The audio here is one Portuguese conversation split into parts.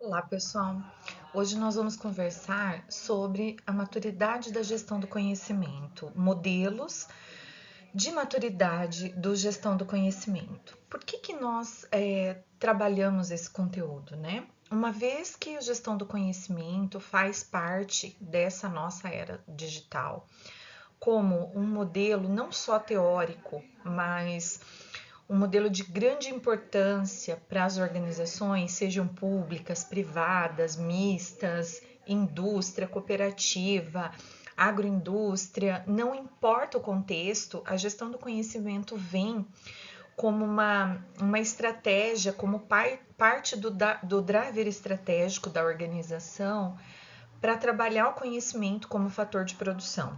Olá, pessoal. Hoje nós vamos conversar sobre a maturidade da gestão do conhecimento, modelos de maturidade do gestão do conhecimento. Por que nós trabalhamos esse conteúdo, né? Uma vez que a gestão do conhecimento faz parte dessa nossa era digital, como um modelo não só teórico, mas um modelo de grande importância para as organizações, sejam públicas, privadas, mistas, indústria, cooperativa, agroindústria, não importa o contexto, a gestão do conhecimento vem como uma estratégia, como parte do driver estratégico da organização para trabalhar o conhecimento como fator de produção.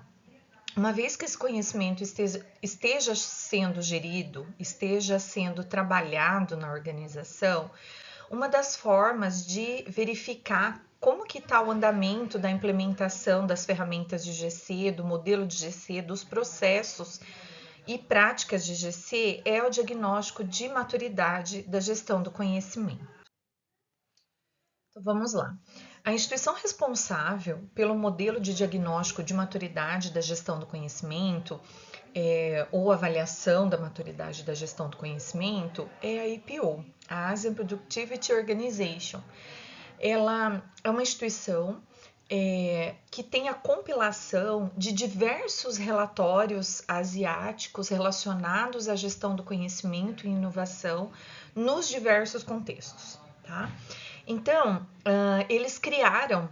Uma vez que esse conhecimento esteja sendo gerido, esteja sendo trabalhado na organização, uma das formas de verificar como que está o andamento da implementação das ferramentas de GC, do modelo de GC, dos processos e práticas de GC é o diagnóstico de maturidade da gestão do conhecimento. Então vamos lá. A instituição responsável pelo modelo de diagnóstico de maturidade da gestão do conhecimento, ou avaliação da maturidade da gestão do conhecimento, é a APO, a Asian Productivity Organization. Ela é uma instituição que tem a compilação de diversos relatórios asiáticos relacionados à gestão do conhecimento e inovação nos diversos contextos, tá? Então, eles criaram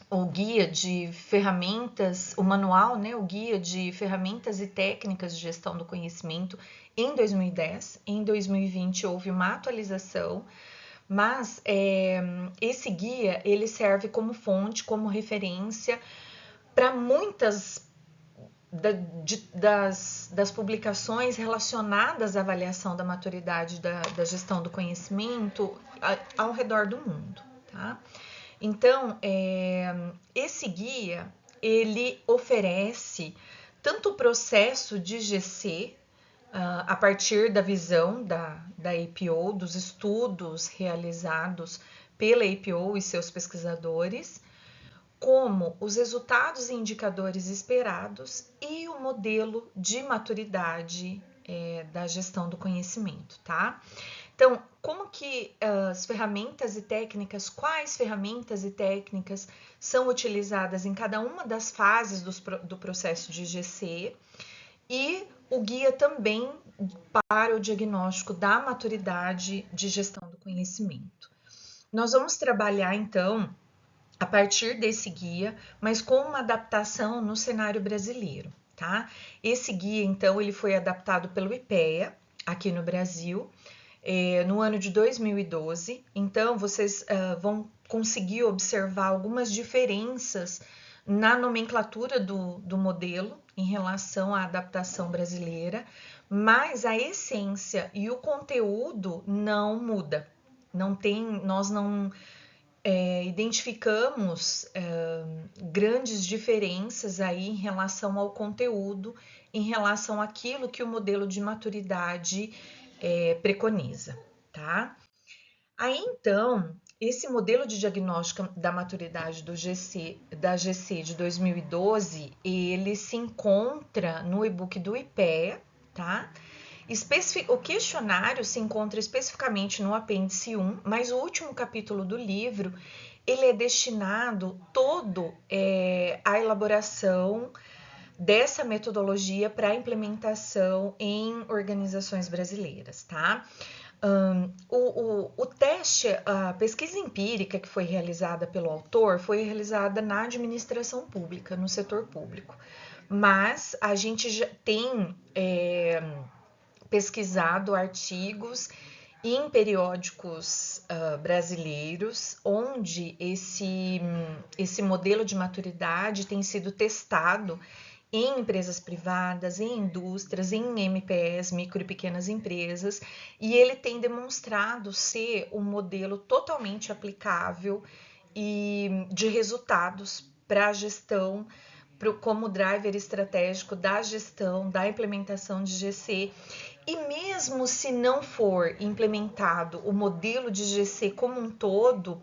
o guia de ferramentas, o manual, né, o guia de ferramentas e técnicas de gestão do conhecimento em 2010. Em 2020 houve uma atualização, mas esse guia ele serve como fonte, como referência para muitas das publicações relacionadas à avaliação da maturidade da gestão do conhecimento ao redor do mundo, tá? Então, esse guia, ele oferece tanto o processo de GC, a partir da visão da APO, dos estudos realizados pela APO e seus pesquisadores, como os resultados e indicadores esperados e o modelo de maturidade da gestão do conhecimento, tá? Então, como que as ferramentas e técnicas, quais ferramentas e técnicas são utilizadas em cada uma das fases do processo de GC e o guia também para o diagnóstico da maturidade de gestão do conhecimento. Nós vamos trabalhar, então, a partir desse guia, mas com uma adaptação no cenário brasileiro, tá? Esse guia, então, ele foi adaptado pelo IPEA, aqui no Brasil, no ano de 2012. Então, vocês vão conseguir observar algumas diferenças na nomenclatura do modelo em relação à adaptação brasileira, mas a essência e o conteúdo não muda. Nós não identificamos grandes diferenças aí em relação ao conteúdo, em relação àquilo que o modelo de maturidade preconiza, tá? Aí então, esse modelo de diagnóstico da maturidade da GC de 2012, ele se encontra no e-book do IPEA, tá? O questionário se encontra especificamente no apêndice 1, mas o último capítulo do livro ele é destinado todo à elaboração dessa metodologia para implementação em organizações brasileiras, tá? O teste, a pesquisa empírica que foi realizada pelo autor foi realizada na administração pública, no setor público, mas a gente já tem pesquisado artigos em periódicos brasileiros, onde esse modelo de maturidade tem sido testado em empresas privadas, em indústrias, em MPS, micro e pequenas empresas, e ele tem demonstrado ser um modelo totalmente aplicável e de resultados para a gestão, como driver estratégico da gestão, da implementação de GC E mesmo se não for implementado o modelo de GC como um todo,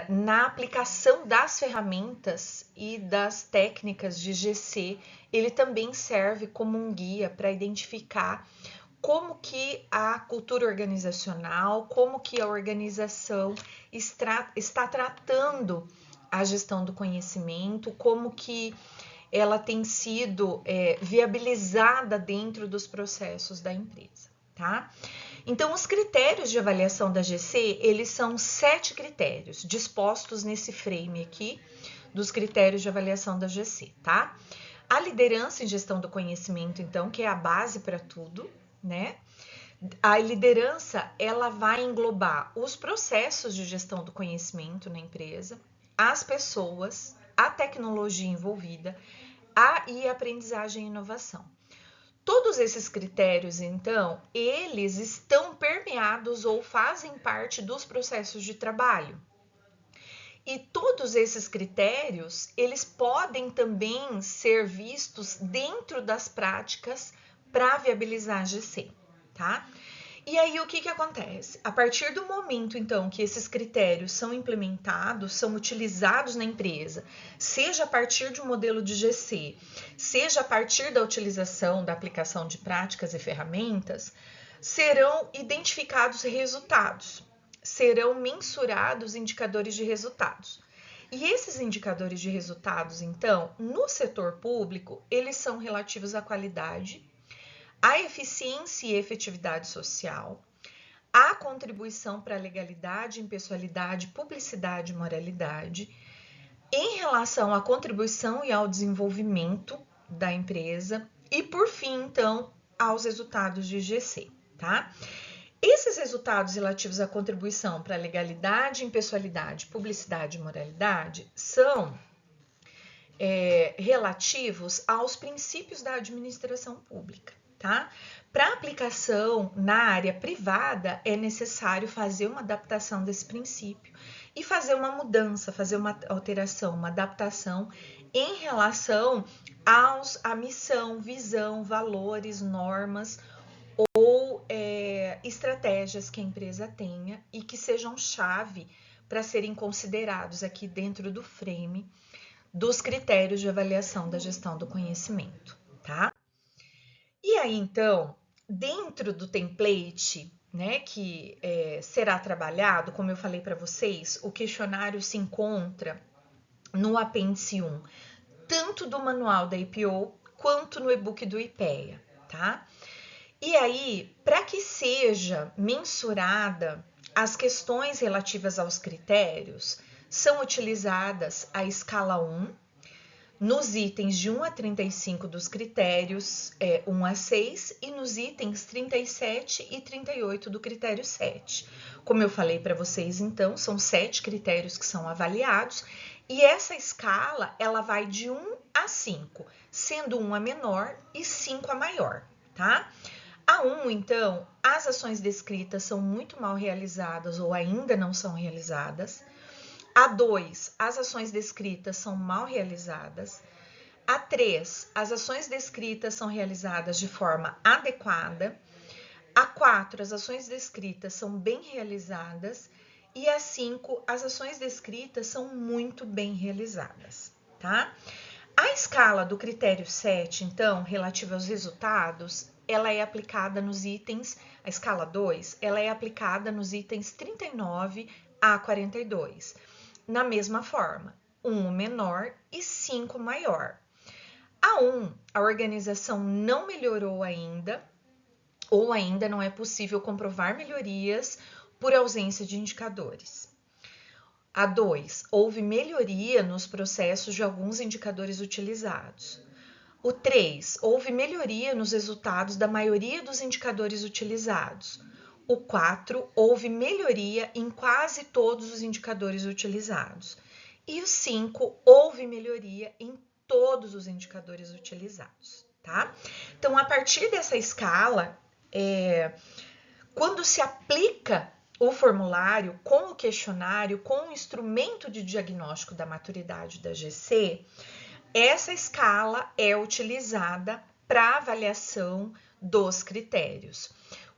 na aplicação das ferramentas e das técnicas de GC, ele também serve como um guia para identificar como que a cultura organizacional, como que a organização está tratando a gestão do conhecimento, como que ela tem sido viabilizada dentro dos processos da empresa, tá? Então, os critérios de avaliação da GC, eles são 7 critérios dispostos nesse frame aqui dos critérios de avaliação da GC, tá? A liderança em gestão do conhecimento, então, que é a base para tudo, né? A liderança, ela vai englobar os processos de gestão do conhecimento na empresa, as pessoas, a tecnologia envolvida, e a aprendizagem e inovação. Todos esses critérios, então, eles estão permeados ou fazem parte dos processos de trabalho. E todos esses critérios, eles podem também ser vistos dentro das práticas para viabilizar a GC, tá? E aí, o que acontece? A partir do momento, então, que esses critérios são implementados, são utilizados na empresa, seja a partir de um modelo de GC, seja a partir da utilização, da aplicação de práticas e ferramentas, serão identificados resultados, serão mensurados indicadores de resultados. E esses indicadores de resultados, então, no setor público, eles são relativos à qualidade, a eficiência e efetividade social, a contribuição para a legalidade, impessoalidade, publicidade e moralidade, em relação à contribuição e ao desenvolvimento da empresa e, por fim, então, aos resultados de GC, tá? Esses resultados relativos à contribuição para a legalidade, impessoalidade, publicidade e moralidade são relativos aos princípios da administração pública. Tá? Para aplicação na área privada, é necessário fazer uma adaptação desse princípio e fazer uma mudança, fazer uma alteração, uma adaptação em relação à missão, visão, valores, normas ou estratégias que a empresa tenha e que sejam chave para serem considerados aqui dentro do frame dos critérios de avaliação da gestão do conhecimento, tá? E aí, então, dentro do template, né, que será trabalhado, como eu falei para vocês, o questionário se encontra no apêndice 1, tanto do manual da IPO quanto no e-book do IPEA, tá? E aí, para que seja mensurada as questões relativas aos critérios, são utilizadas a escala 1, nos itens de 1 a 35 dos critérios 1 a 6 e nos itens 37 e 38 do critério 7. Como eu falei para vocês, então, são 7 critérios que são avaliados e essa escala ela vai de 1 a 5, sendo 1 a menor e 5 a maior, tá? A 1, então, as ações descritas são muito mal realizadas ou ainda não são realizadas. A 2, as ações descritas são mal realizadas. A 3, as ações descritas são realizadas de forma adequada. A 4, as ações descritas são bem realizadas. E a 5, as ações descritas são muito bem realizadas, tá? A escala do critério 7, então, relativa aos resultados, ela é aplicada nos itens, a escala 2, ela é aplicada nos itens 39 a 42. Na mesma forma, 1 menor e 5 maior. A 1, a organização não melhorou ainda, ou ainda não é possível comprovar melhorias por ausência de indicadores. A 2, houve melhoria nos processos de alguns indicadores utilizados. O 3, houve melhoria nos resultados da maioria dos indicadores utilizados. O 4, houve melhoria em quase todos os indicadores utilizados. E o 5, houve melhoria em todos os indicadores utilizados, tá? Então, a partir dessa escala, quando se aplica o formulário com o questionário, com o instrumento de diagnóstico da maturidade da GC, essa escala é utilizada para avaliação dos critérios.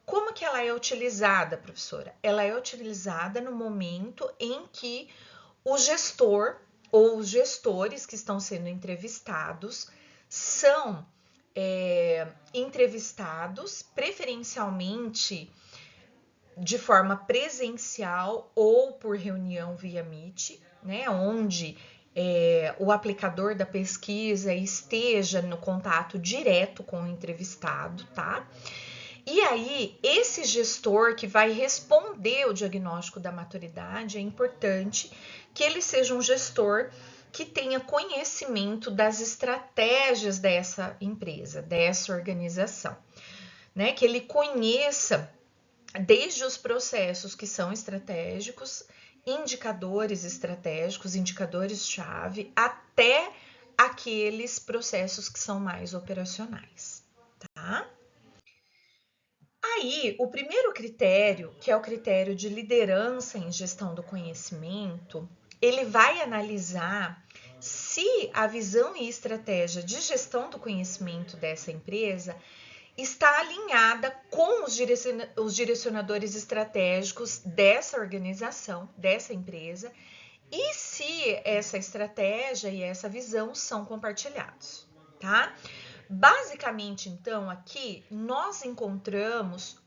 Como que ela é utilizada, professora? Ela é utilizada no momento em que o gestor ou os gestores que estão sendo entrevistados são entrevistados preferencialmente de forma presencial ou por reunião via Meet, né, onde o aplicador da pesquisa esteja no contato direto com o entrevistado, tá? E aí, esse gestor que vai responder o diagnóstico da maturidade, é importante que ele seja um gestor que tenha conhecimento das estratégias dessa empresa, dessa organização, né? Que ele conheça desde os processos que são estratégicos, indicadores estratégicos, indicadores-chave, até aqueles processos que são mais operacionais, tá? Aí, o primeiro critério, que é o critério de liderança em gestão do conhecimento, ele vai analisar se a visão e estratégia de gestão do conhecimento dessa empresa está alinhada com os direcionadores estratégicos dessa organização, dessa empresa, e se essa estratégia e essa visão são compartilhados, tá? Basicamente, então, aqui nós encontramos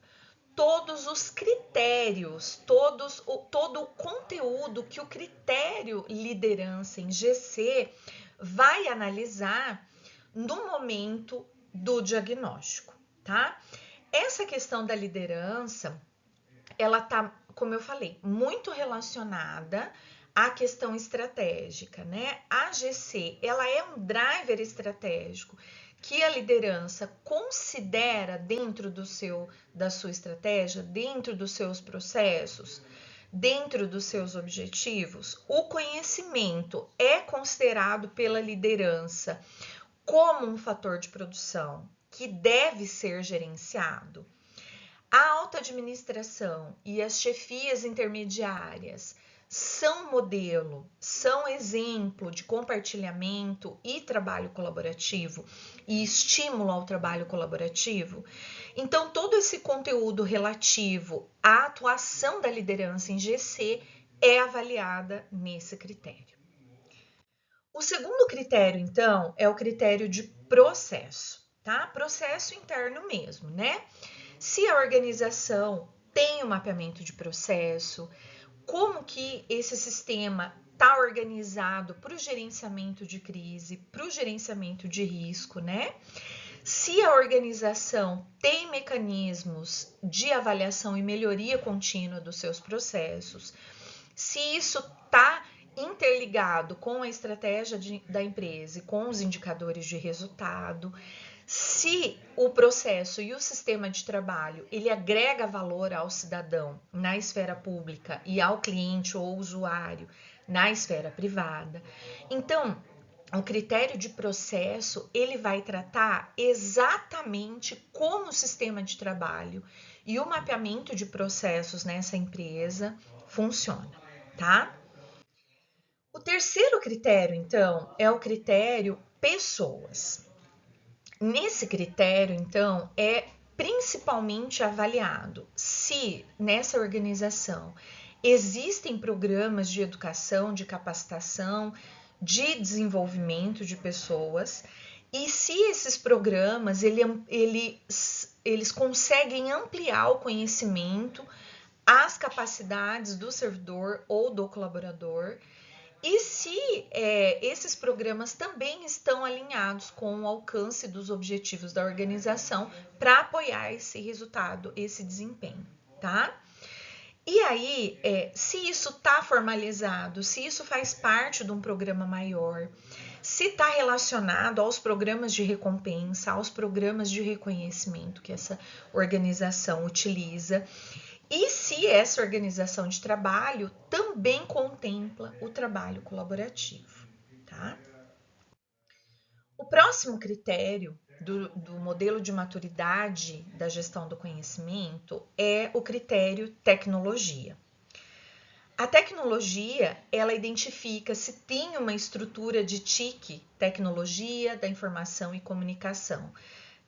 todos os critérios, todo o conteúdo que o critério liderança em GC vai analisar no momento do diagnóstico, tá? Essa questão da liderança, ela tá, como eu falei, muito relacionada à questão estratégica, né? A GC, ela é um driver estratégico que a liderança considera dentro da sua estratégia, dentro dos seus processos, dentro dos seus objetivos. O conhecimento é considerado pela liderança como um fator de produção que deve ser gerenciado. A alta administração e as chefias intermediárias são modelo, são exemplo de compartilhamento e trabalho colaborativo e estímulo ao trabalho colaborativo. Então, todo esse conteúdo relativo à atuação da liderança em GC é avaliada nesse critério. O segundo critério, então, é o critério de processo, tá? Processo interno mesmo, né? Se a organização tem um mapeamento de processo, como que esse sistema está organizado para o gerenciamento de crise, para o gerenciamento de risco, né? Se a organização tem mecanismos de avaliação e melhoria contínua dos seus processos, se isso está interligado com a estratégia da empresa e com os indicadores de resultado, se o processo e o sistema de trabalho ele agrega valor ao cidadão na esfera pública e ao cliente ou usuário na esfera privada. Então, o critério de processo ele vai tratar exatamente como o sistema de trabalho e o mapeamento de processos nessa empresa funciona, tá? O terceiro critério, então, é o critério pessoas. Nesse critério, então, é principalmente avaliado se nessa organização existem programas de educação, de capacitação, de desenvolvimento de pessoas e se esses programas eles conseguem ampliar o conhecimento, as capacidades do servidor ou do colaborador. E se esses programas também estão alinhados com o alcance dos objetivos da organização para apoiar esse resultado, esse desempenho, tá? E aí, se isso está formalizado, se isso faz parte de um programa maior, se está relacionado aos programas de recompensa, aos programas de reconhecimento que essa organização utiliza, e se essa organização de trabalho também contempla o trabalho colaborativo, tá? O próximo critério do modelo de maturidade da gestão do conhecimento é o critério tecnologia. A tecnologia, ela identifica se tem uma estrutura de TIC, tecnologia da informação e comunicação,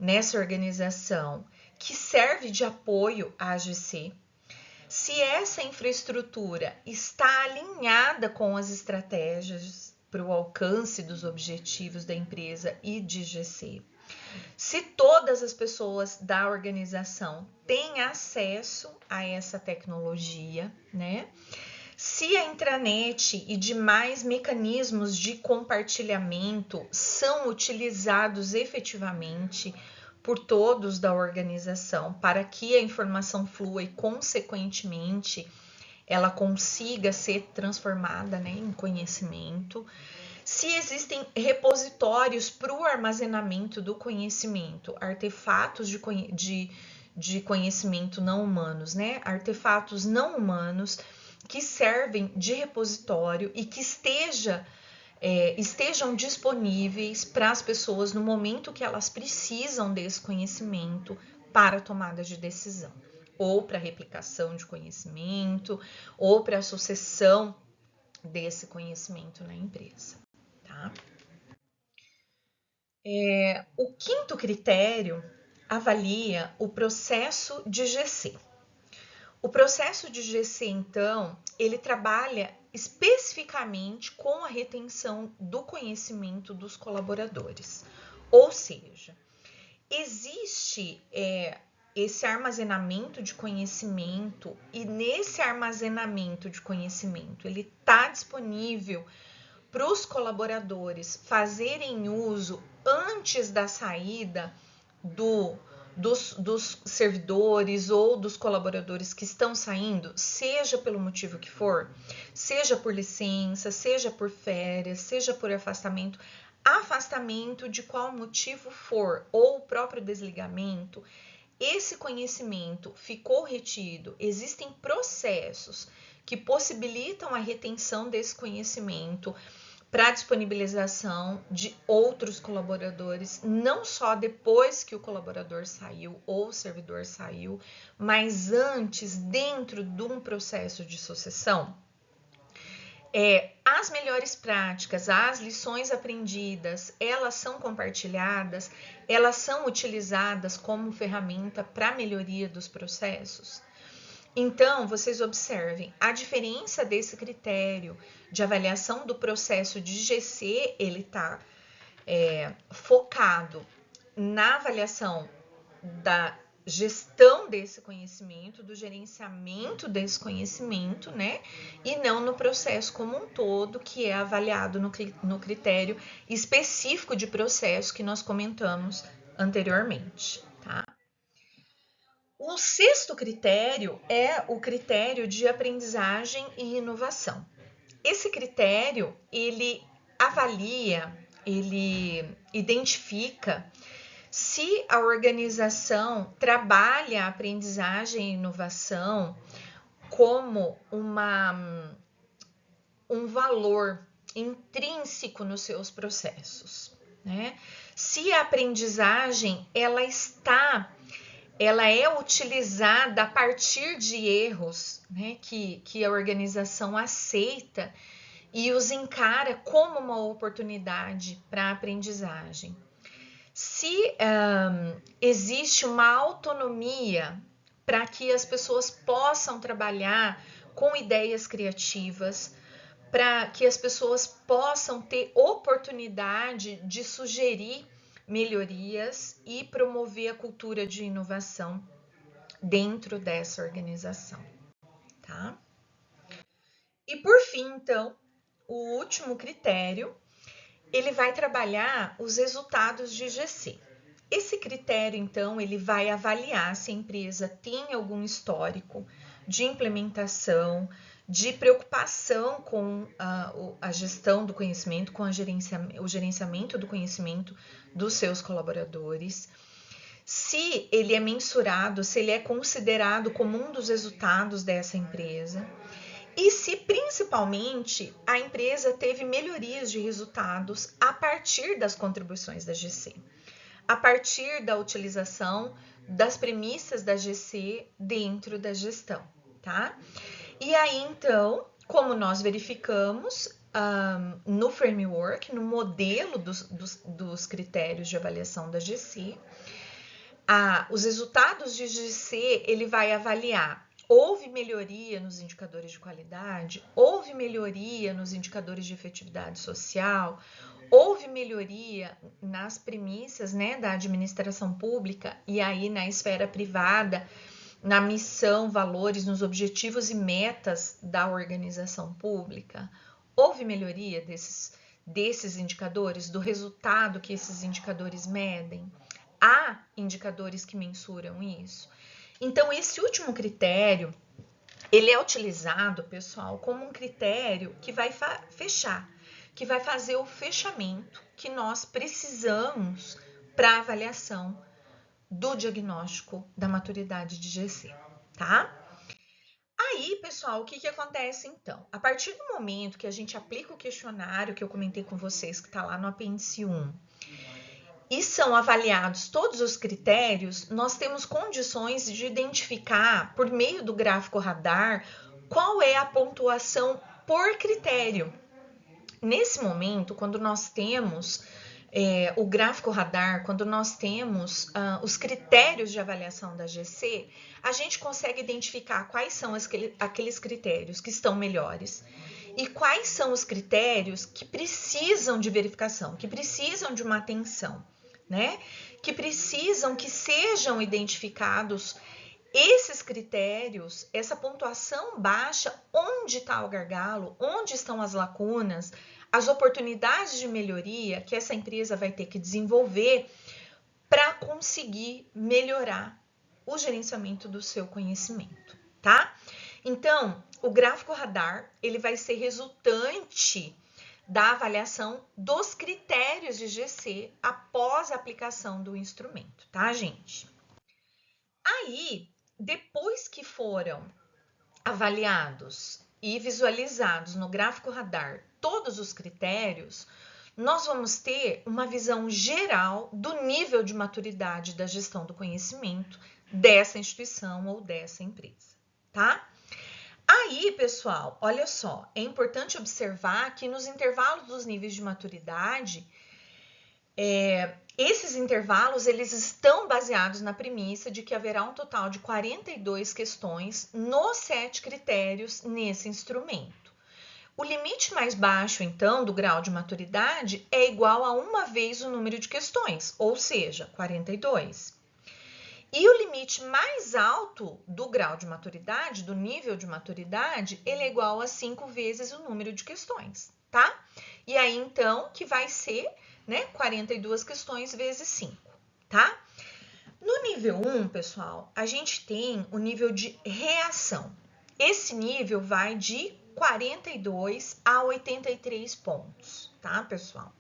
nessa organização que serve de apoio à GC, se essa infraestrutura está alinhada com as estratégias para o alcance dos objetivos da empresa e de GC, se todas as pessoas da organização têm acesso a essa tecnologia, né? Se a intranet e demais mecanismos de compartilhamento são utilizados efetivamente por todos da organização para que a informação flua e, consequentemente, ela consiga ser transformada, né, em conhecimento. Se existem repositórios para o armazenamento do conhecimento, artefatos de conhecimento não humanos, né? Artefatos não humanos que servem de repositório e que estejam disponíveis para as pessoas no momento que elas precisam desse conhecimento para a tomada de decisão, ou para replicação de conhecimento, ou para a sucessão desse conhecimento na empresa. Tá? O quinto critério avalia o processo de GC. O processo de GC, então, ele trabalha especificamente com a retenção do conhecimento dos colaboradores. Ou seja, existe esse armazenamento de conhecimento e nesse armazenamento de conhecimento ele está disponível para os colaboradores fazerem uso antes da saída dos servidores ou dos colaboradores que estão saindo, seja pelo motivo que for, seja por licença, seja por férias, seja por afastamento de qual motivo for, ou o próprio desligamento, esse conhecimento ficou retido, existem processos que possibilitam a retenção desse conhecimento para disponibilização de outros colaboradores, não só depois que o colaborador saiu ou o servidor saiu, mas antes, dentro de um processo de sucessão. As melhores práticas, as lições aprendidas, elas são compartilhadas, elas são utilizadas como ferramenta para a melhoria dos processos. Então, vocês observem, a diferença desse critério de avaliação do processo de GC, ele está focado na avaliação da gestão desse conhecimento, do gerenciamento desse conhecimento, né? E não no processo como um todo, que é avaliado no critério específico de processo que nós comentamos anteriormente, tá? O sexto critério é o critério de aprendizagem e inovação. Esse critério, ele avalia, ele identifica se a organização trabalha a aprendizagem e inovação como um valor intrínseco nos seus processos, né? Se a aprendizagem ela é utilizada a partir de erros, né, que a organização aceita e os encara como uma oportunidade para a aprendizagem. Se existe uma autonomia para que as pessoas possam trabalhar com ideias criativas, para que as pessoas possam ter oportunidade de sugerir melhorias e promover a cultura de inovação dentro dessa organização, tá? E por fim, então, o último critério, ele vai trabalhar os resultados de GC. Esse critério, então, ele vai avaliar se a empresa tem algum histórico de implementação, de preocupação com a gestão do conhecimento, com o gerenciamento do conhecimento dos seus colaboradores, se ele é mensurado, se ele é considerado como um dos resultados dessa empresa e se principalmente a empresa teve melhorias de resultados a partir das contribuições da GC, a partir da utilização das premissas da GC dentro da gestão, tá? E aí, então, como nós verificamos no framework, no modelo dos critérios de avaliação da GC, os resultados de GC, ele vai avaliar: houve melhoria nos indicadores de qualidade, houve melhoria nos indicadores de efetividade social, houve melhoria nas premissas, né, da administração pública e aí na esfera privada, na missão, valores, nos objetivos e metas da organização pública. Houve melhoria desses indicadores, do resultado que esses indicadores medem? Há indicadores que mensuram isso? Então, esse último critério, ele é utilizado, pessoal, como um critério que vai fechar, que vai fazer o fechamento que nós precisamos para avaliação do diagnóstico da maturidade de GC, tá? Aí, pessoal, o que acontece então? A partir do momento que a gente aplica o questionário que eu comentei com vocês, que está lá no apêndice 1, e são avaliados todos os critérios, nós temos condições de identificar, por meio do gráfico radar, qual é a pontuação por critério. Nesse momento, quando nós temos o gráfico radar, quando nós temos os critérios de avaliação da GC, a gente consegue identificar quais são aqueles critérios que estão melhores e quais são os critérios que precisam de verificação, que precisam de uma atenção, né? Que precisam que sejam identificados esses critérios, essa pontuação baixa, onde está o gargalo, onde estão as lacunas, as oportunidades de melhoria que essa empresa vai ter que desenvolver para conseguir melhorar o gerenciamento do seu conhecimento, tá? Então, o gráfico radar, ele vai ser resultante da avaliação dos critérios de GC após a aplicação do instrumento, tá, gente? Aí, depois que foram avaliados e visualizados no gráfico radar todos os critérios, nós vamos ter uma visão geral do nível de maturidade da gestão do conhecimento dessa instituição ou dessa empresa, tá? Aí, pessoal, olha só, é importante observar que nos intervalos dos níveis de maturidade, esses intervalos, eles estão baseados na premissa de que haverá um total de 42 questões nos 7 critérios nesse instrumento. O limite mais baixo, então, do grau de maturidade é igual a uma vez o número de questões, ou seja, 42. E o limite mais alto do grau de maturidade, do nível de maturidade, ele é igual a 5 vezes o número de questões, tá? E aí, então, que vai ser, né, 42 questões vezes 5, tá? No nível 1, pessoal, a gente tem o nível de reação. Esse nível vai de 42 a 83 pontos, tá, pessoal?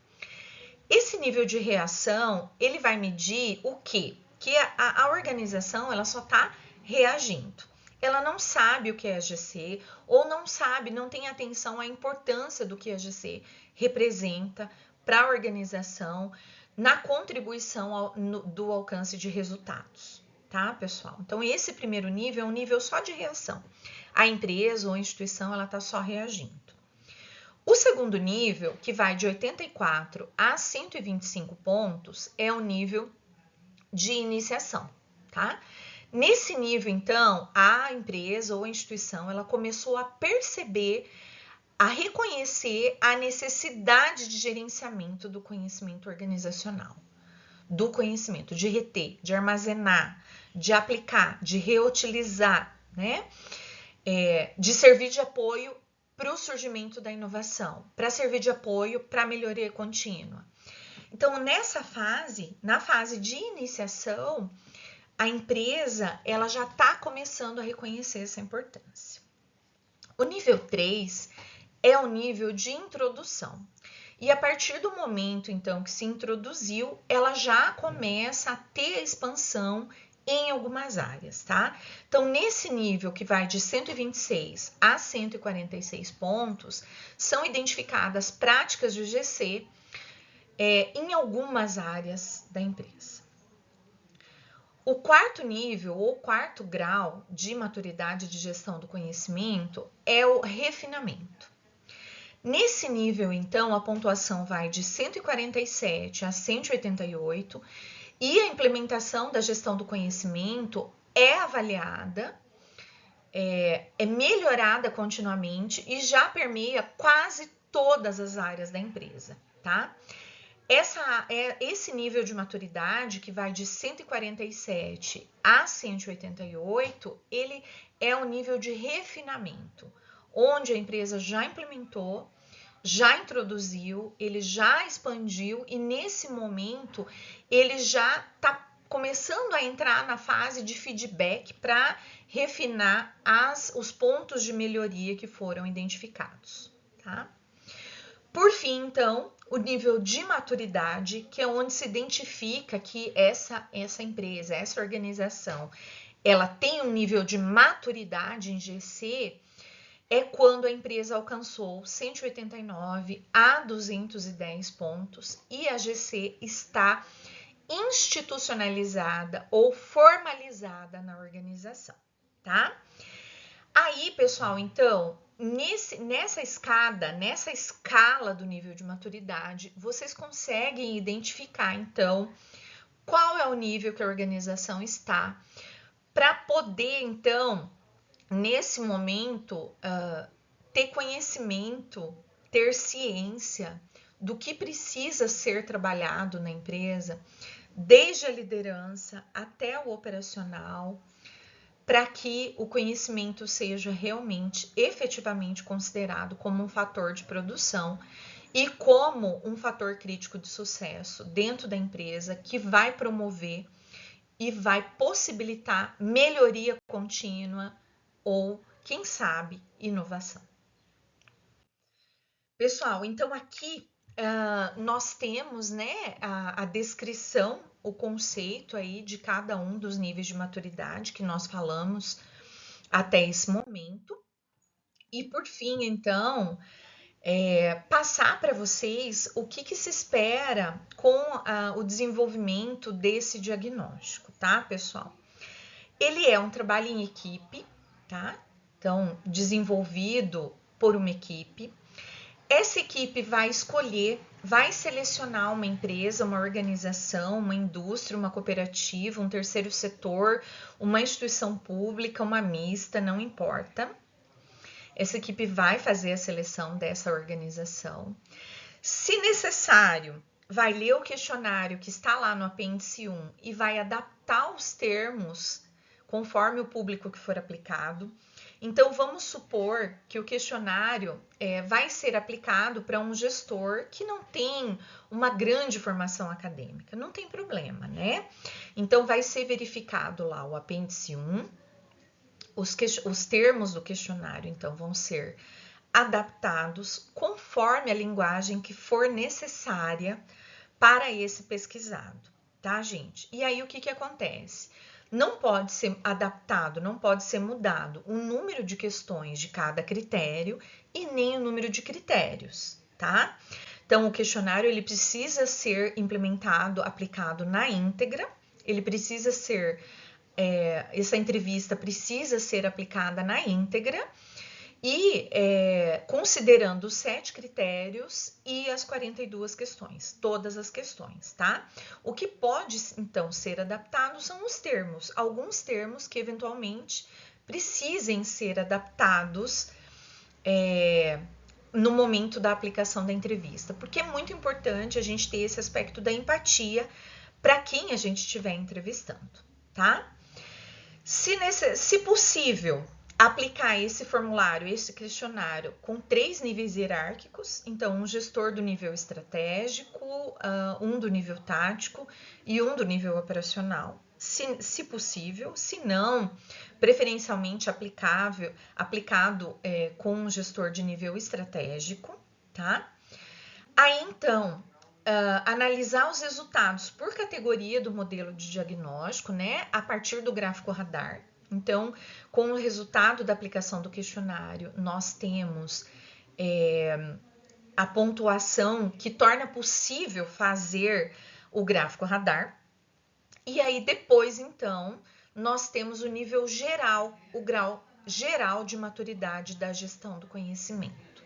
Esse nível de reação, ele vai medir o quê? Que a organização, ela só está reagindo. Ela não sabe o que é a GC, ou não sabe, não tem atenção à importância do que a GC representa para a organização na contribuição do alcance de resultados, tá, pessoal? Então, esse primeiro nível é um nível só de reação. A empresa ou a instituição, ela está só reagindo. O segundo nível, que vai de 84 a 125 pontos, é o nível de iniciação, tá? Nesse nível, então, a empresa ou a instituição, ela começou a perceber, a reconhecer a necessidade de gerenciamento do conhecimento organizacional, do conhecimento, de reter, de armazenar, de aplicar, de reutilizar, né? De servir de apoio para o surgimento da inovação, para servir de apoio para a melhoria contínua. Então, nessa fase, na fase de iniciação, a empresa ela já está começando a reconhecer essa importância. O nível 3 é o nível de introdução. E a partir do momento, então, que se introduziu, ela já começa a ter a expansão em algumas áreas, tá? Então, nesse nível que vai de 126 a 146 pontos, são identificadas práticas de GC em algumas áreas da empresa. O quarto nível ou quarto grau de maturidade de gestão do conhecimento é o refinamento. Nesse nível, então, a pontuação vai de 147 a 188 E a implementação da gestão do conhecimento é avaliada, é melhorada continuamente e já permeia quase todas as áreas da empresa, tá? Esse nível de maturidade, que vai de 147 a 188, ele é um nível de refinamento, onde a empresa já implementou, já introduziu, ele já expandiu e nesse momento ele já está começando a entrar na fase de feedback para refinar os pontos de melhoria que foram identificados, tá? Por fim, então, o nível de maturidade, que é onde se identifica que essa empresa, essa organização, ela tem um nível de maturidade em GC, é quando a empresa alcançou 189 a 210 pontos e a GC está institucionalizada ou formalizada na organização, tá? Aí, pessoal, então, nessa escala do nível de maturidade, vocês conseguem identificar, então, qual é o nível que a organização está, para poder, então, nesse momento, ter conhecimento, ter ciência do que precisa ser trabalhado na empresa, desde a liderança até o operacional, para que o conhecimento seja realmente, efetivamente considerado como um fator de produção e como um fator crítico de sucesso dentro da empresa que vai promover e vai possibilitar melhoria contínua ou, quem sabe, inovação. Pessoal, então aqui nós temos, né, a descrição, o conceito aí de cada um dos níveis de maturidade que nós falamos até esse momento. E por fim, então, passar para vocês o que se espera com o desenvolvimento desse diagnóstico, tá, pessoal? Ele é um trabalho em equipe, tá? Então, desenvolvido por uma equipe. Essa equipe vai escolher, vai selecionar uma empresa, uma organização, uma indústria, uma cooperativa, um terceiro setor, uma instituição pública, uma mista, não importa. Essa equipe vai fazer a seleção dessa organização. Se necessário, vai ler o questionário que está lá no apêndice 1 e vai adaptar os termos conforme o público que for aplicado. Então, vamos supor que o questionário vai ser aplicado para um gestor que não tem uma grande formação acadêmica. Não tem problema, né? Então, vai ser verificado lá o apêndice 1. Os termos do questionário, então, vão ser adaptados conforme a linguagem que for necessária para esse pesquisado, tá, gente? E aí, o que acontece? Não pode ser adaptado, não pode ser mudado o número de questões de cada critério e nem o número de critérios, tá? Então, o questionário ele precisa ser implementado, aplicado na íntegra, ele precisa ser, essa entrevista precisa ser aplicada na íntegra e considerando os 7 critérios e as 42 questões, todas as questões, tá? O que pode, então, ser adaptado são os termos, alguns termos que, eventualmente, precisem ser adaptados no momento da aplicação da entrevista, porque é muito importante a gente ter esse aspecto da empatia para quem a gente estiver entrevistando, tá? Se possível, aplicar esse formulário, esse questionário com 3 níveis hierárquicos, então um gestor do nível estratégico, um do nível tático e um do nível operacional, se possível, se não, preferencialmente aplicado com um gestor de nível estratégico, tá? Aí então, analisar os resultados por categoria do modelo de diagnóstico, né, a partir do gráfico radar. Então, com o resultado da aplicação do questionário, nós temos a pontuação que torna possível fazer o gráfico radar. E aí, depois, então, nós temos o nível geral, o grau geral de maturidade da gestão do conhecimento.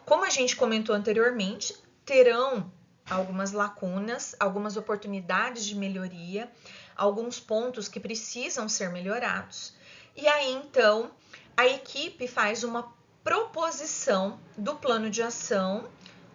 Como a gente comentou anteriormente, terão algumas lacunas, algumas oportunidades de melhoria, alguns pontos que precisam ser melhorados. E aí, então, a equipe faz uma proposição do plano de ação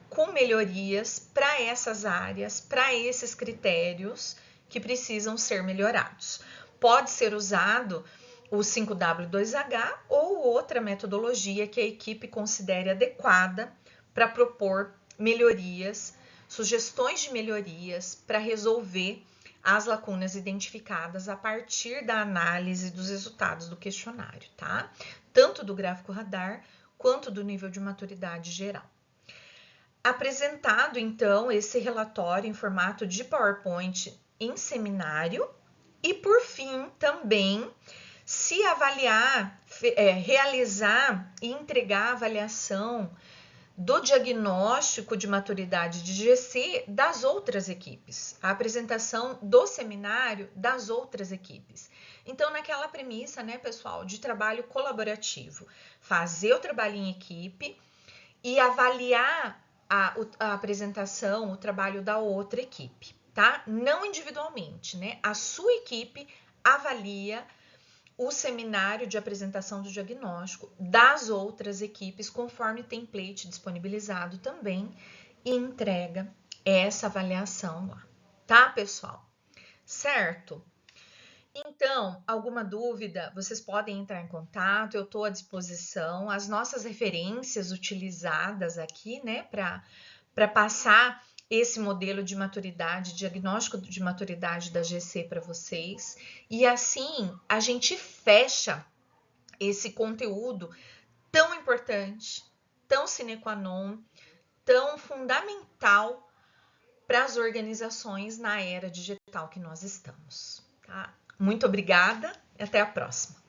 com melhorias para essas áreas, para esses critérios que precisam ser melhorados. Pode ser usado o 5W2H ou outra metodologia que a equipe considere adequada para propor melhorias, sugestões de melhorias para resolver as lacunas identificadas a partir da análise dos resultados do questionário, tá? Tanto do gráfico radar quanto do nível de maturidade geral. Apresentado, então, esse relatório em formato de PowerPoint em seminário e, por fim, também se avaliar, realizar e entregar a avaliação do diagnóstico de maturidade de GC das outras equipes, a apresentação do seminário das outras equipes. Então, naquela premissa, né, pessoal, de trabalho colaborativo, fazer o trabalho em equipe e avaliar a apresentação, o trabalho da outra equipe, tá? Não individualmente, né? A sua equipe avalia o seminário de apresentação do diagnóstico das outras equipes, conforme template disponibilizado também, e entrega essa avaliação lá, tá, pessoal? Certo? Então, alguma dúvida, vocês podem entrar em contato, eu estou à disposição. As nossas referências utilizadas aqui, né, para passar esse modelo de maturidade, diagnóstico de maturidade da GC para vocês. E assim, a gente fecha esse conteúdo tão importante, tão sine qua non, tão fundamental para as organizações na era digital que nós estamos, tá? Muito obrigada e até a próxima.